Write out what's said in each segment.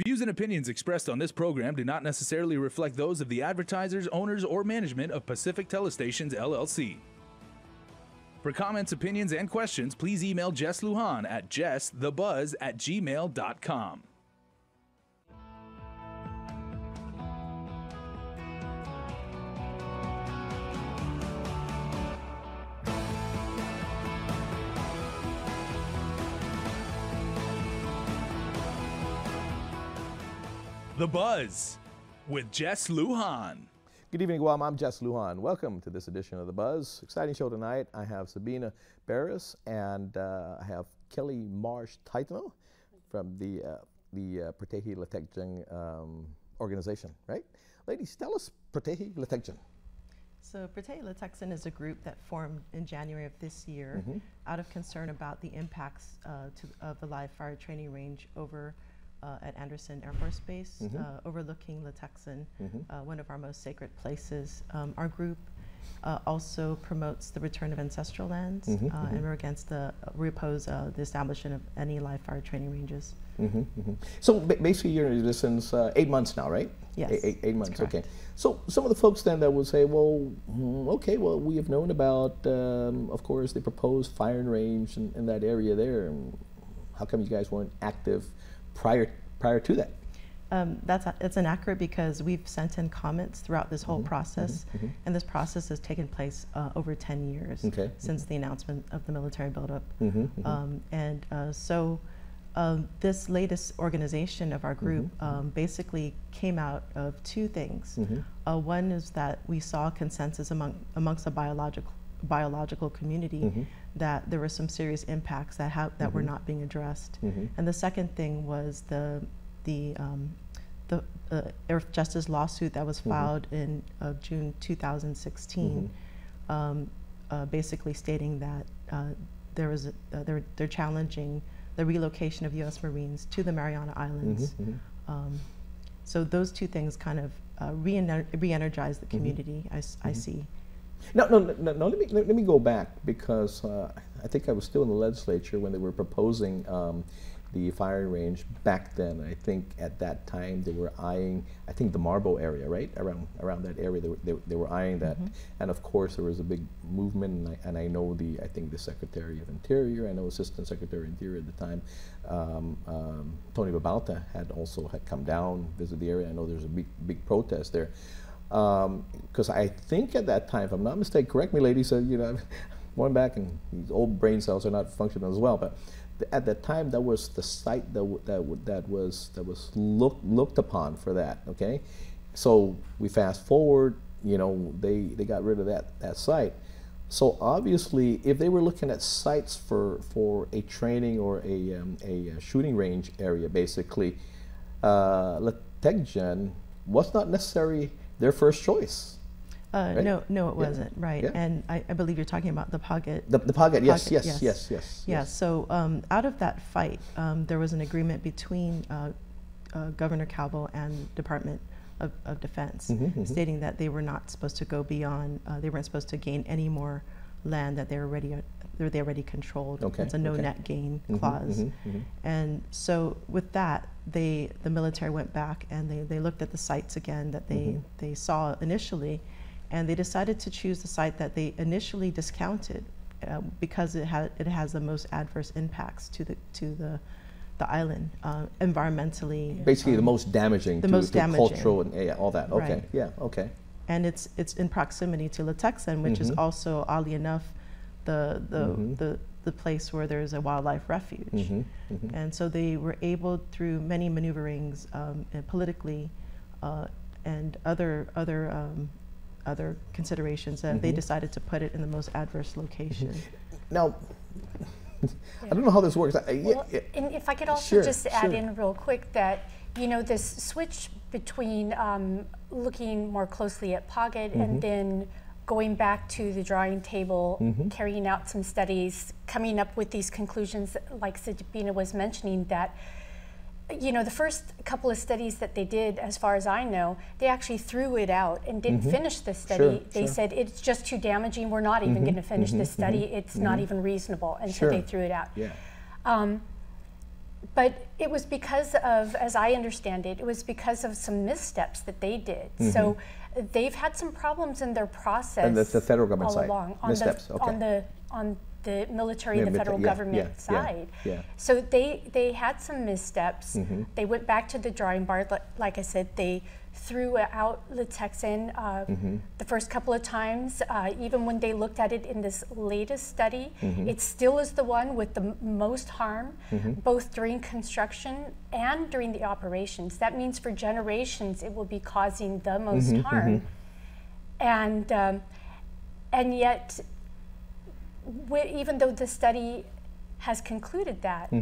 Views and opinions expressed on this program do not necessarily reflect those of the advertisers, owners, or management of Pacific Telestations, LLC. For comments, opinions, and questions, please email Jess Lujan at jessthebuzz@gmail.com. The Buzz with Jess Lujan. Good evening, Guam. I'm Jess Lujan. Welcome to this edition of The Buzz. Exciting show tonight. I have Sabina Barris and I have Kelly Marsh Taitano from the Pratehi Letekjan organization, right? Ladies, tell us Pratehi Letekjan. So Pratehi Letekjan is a group that formed in January of this year out of concern about the impacts of the live fire training range over at Andersen Air Force Base, overlooking Letekjan, one of our most sacred places. Our group also promotes the return of ancestral lands, and we're against we oppose the establishment of any live fire training ranges. So basically you're in existence 8 months now, right? Yes. Eight months, okay. So some of the folks then that would say, well, okay, well, we have known about, of course, the proposed firing range in that area there. How come you guys weren't active prior to that? It's inaccurate because we've sent in comments throughout this whole process, and this process has taken place over 10 years since the announcement of the military buildup. So this latest organization of our group basically came out of two things. One is that we saw consensus amongst the biological community that there were some serious impacts that were not being addressed. And the second thing was the Earth Justice lawsuit that was filed in June 2016, basically stating that they're challenging the relocation of U.S. Marines to the Mariana Islands. So those two things kind of re-energize the community, I see. No, let me go back because I think I was still in the legislature when they were proposing the firing range back then. I think at that time they were eyeing, I think the Marbo area, right? Around that area they were eyeing that. And of course there was a big movement, and I know I think the Secretary of Interior, I know Assistant Secretary of Interior at the time, Tony Babauta had come down, visit the area. I know there's a big protest there. Because I think at that time, if I'm not mistaken, correct me ladies, you know, going back and these old brain cells are not functional as well, but at that time that was the site that was looked upon for that, okay? So we fast forward, you know, they got rid of that site. So obviously if they were looking at sites for a training or a shooting range area, basically, Letekjan was not necessarily their first choice. Right? No, it wasn't, right. Yeah. And I believe you're talking about the Paget. The Paget, yes. Yeah, so out of that fight, there was an agreement between Governor Calvo and Department of Defense, stating that they were not supposed to go beyond, they weren't supposed to gain any more land that they already controlled. It's a no net gain clause. And so with that, the military went back and they looked at the sites again that they saw initially, and they decided to choose the site that they initially discounted because it has the most adverse impacts to the island environmentally. Basically, the most damaging to cultural and all that. Okay, right. Yeah, okay. And it's in proximity to Letekjan, which is also, oddly enough, the place where there's a wildlife refuge. And so they were able, through many maneuverings and politically and other considerations, that they decided to put it in the most adverse location. Now, I don't know how this works. Well, and if I could also just add in real quick that, you know, this switch between looking more closely at Paget and then going back to the drawing table, carrying out some studies, coming up with these conclusions, like Sabina was mentioning, that, you know, the first couple of studies that they did, as far as I know, they actually threw it out and didn't finish the study. They said, it's just too damaging, we're not even going to finish this study, it's not even reasonable, and so they threw it out. But it was because of, as I understand it, it was because of some missteps that they did. So they've had some problems in their process. And that's the federal government all side. along Missteps. on the military and the federal government side. So they had some missteps. They went back to the drawing board. Like I said, they threw out Lutexin the first couple of times. Even when they looked at it in this latest study, it still is the one with the most harm, both during construction and during the operations. That means for generations it will be causing the most harm. And yet, even though the study has concluded that,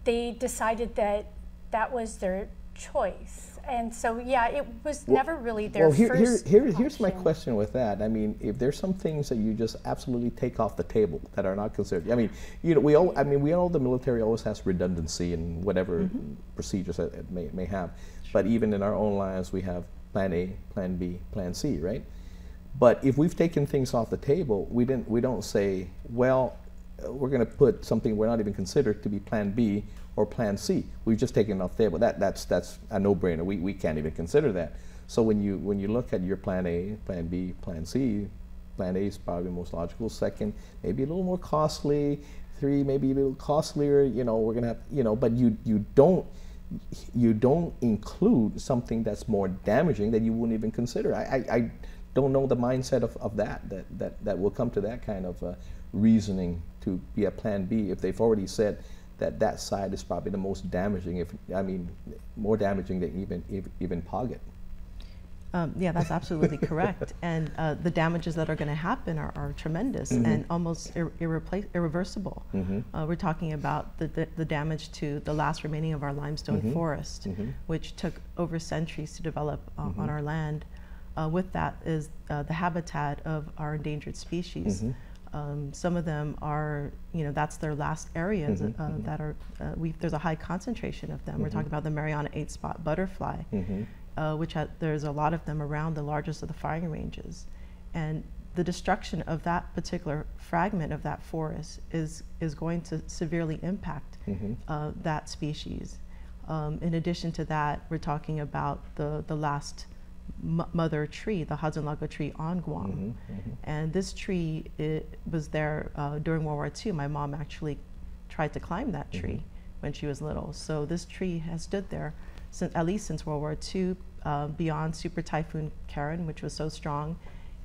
they decided that that was their choice. And so, yeah, it was never really their first here's my question with that. I mean, if there's some things that you just absolutely take off the table that are not considered. I mean, we all the military always has redundancy in whatever procedures that it may have. But even in our own lives, we have Plan A, Plan B, Plan C, right? But if we've taken things off the table, we don't say, well, we're going to put something we're not even considered to be Plan B or Plan C. We've just taken it off the table. That's a no-brainer. We can't even consider that. So when you look at your Plan A, Plan B, Plan C, Plan A is probably the most logical. Second, maybe a little more costly. 3, maybe a little costlier. We're going to have, but you don't include something that's more damaging that you wouldn't even consider. I don't know the mindset of that will come to that kind of reasoning to be a Plan B if they've already said that side is probably the most damaging, more damaging than even Paget. Yeah, that's absolutely correct. And the damages that are going to happen are tremendous and almost irreversible. We're talking about the damage to the last remaining of our limestone forest, which took over centuries to develop on our land. With that is the habitat of our endangered species. Some of them are, that's their last areas that are, there's a high concentration of them. We're talking about the Mariana 8-spot butterfly, which there's a lot of them around the largest of the firing ranges. And the destruction of that particular fragment of that forest is going to severely impact that species. In addition to that, we're talking about the last mother tree, the Hudson Lago tree on Guam. And this tree, it was there during World War II. My mom actually tried to climb that tree when she was little. So this tree has stood there at least since World War II, beyond Super Typhoon Karen, which was so strong.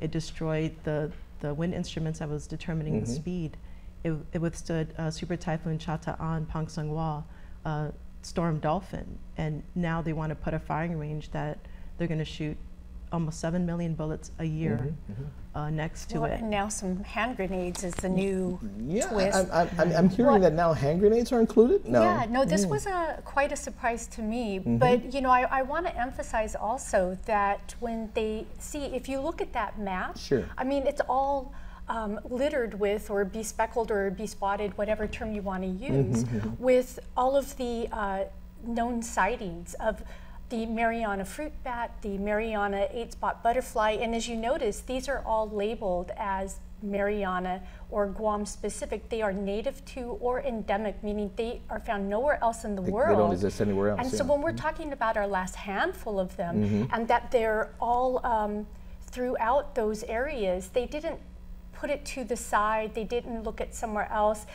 It destroyed the wind instruments that was determining the speed. It withstood Super Typhoon Chataan Pangsangwa, Storm Dolphin. And now they want to put a firing range that they're going to shoot almost 7 million bullets a year next to it. And now some hand grenades is the new twist. I'm hearing that now hand grenades are included? No. Yeah, no, this was quite a surprise to me. But, I want to emphasize also that when they see, if you look at that map, it's all littered with, or bespeckled or bespotted, whatever term you want to use, with all of the known sightings of the Mariana fruit bat, the Mariana 8-spot butterfly, and as you notice, these are all labeled as Mariana or Guam specific. They are native to or endemic, meaning they are found nowhere else in the world. They don't exist anywhere else. And so when we're talking about our last handful of them, and that they're all throughout those areas, they didn't put it to the side, they didn't look at somewhere else.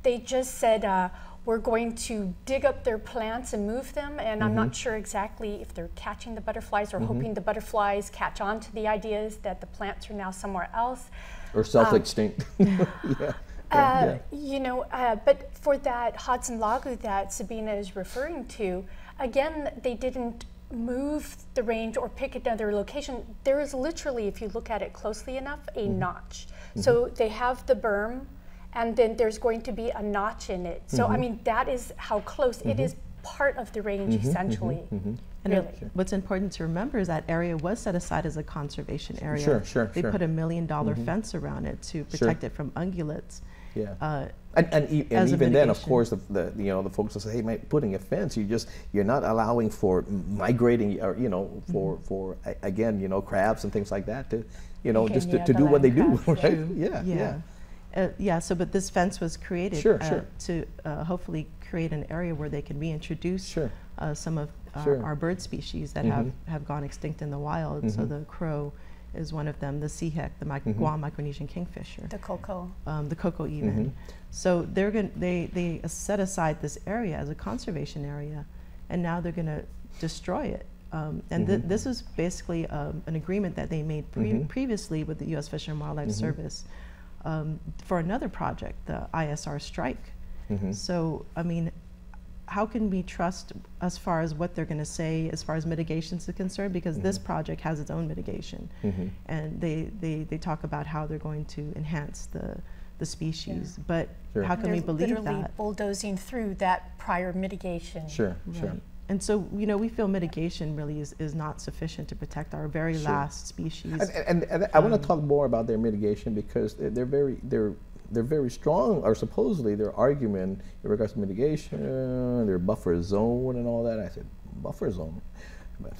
They just said, we're going to dig up their plants and move them, and I'm not sure exactly if they're catching the butterflies or hoping the butterflies catch on to the ideas that the plants are now somewhere else. Or self-extinct. But for that Hudson Lago that Sabina is referring to, again, they didn't move the range or pick another location. There is literally, if you look at it closely enough, a notch. So they have the berm, and then there's going to be a notch in it. So, that is how close. It is part of the range, essentially. And what's important to remember is that area was set aside as a conservation area. They put $1 million fence around it to protect it from ungulates. And even then, of course, the folks will say, hey, putting a fence, you're not allowing for migrating, or for again, crabs and things like that to, just to do what they do, right? Yeah, so but this fence was created Sure. to hopefully create an area where they can reintroduce some of our bird species that have gone extinct in the wild. So the crow is one of them, the seahek, the Guam Micronesian kingfisher. The cocoa. The cocoa even. So they set aside this area as a conservation area, and now they're going to destroy it. And this is basically an agreement that they made previously with the U.S. Fish and Wildlife Service for another project, the ISR Strike. So, I mean, how can we trust as far as what they're going to say as far as mitigations are concerned? Because this project has its own mitigation. And they talk about how they're going to enhance the species. But how can we believe that? They're literally bulldozing through that prior mitigation. Sure. And so, you know, we feel mitigation really is not sufficient to protect our very last species. And I want to talk more about their mitigation, because they're very strong, or supposedly their argument in regards to mitigation, their buffer zone and all that. I said, buffer zone? But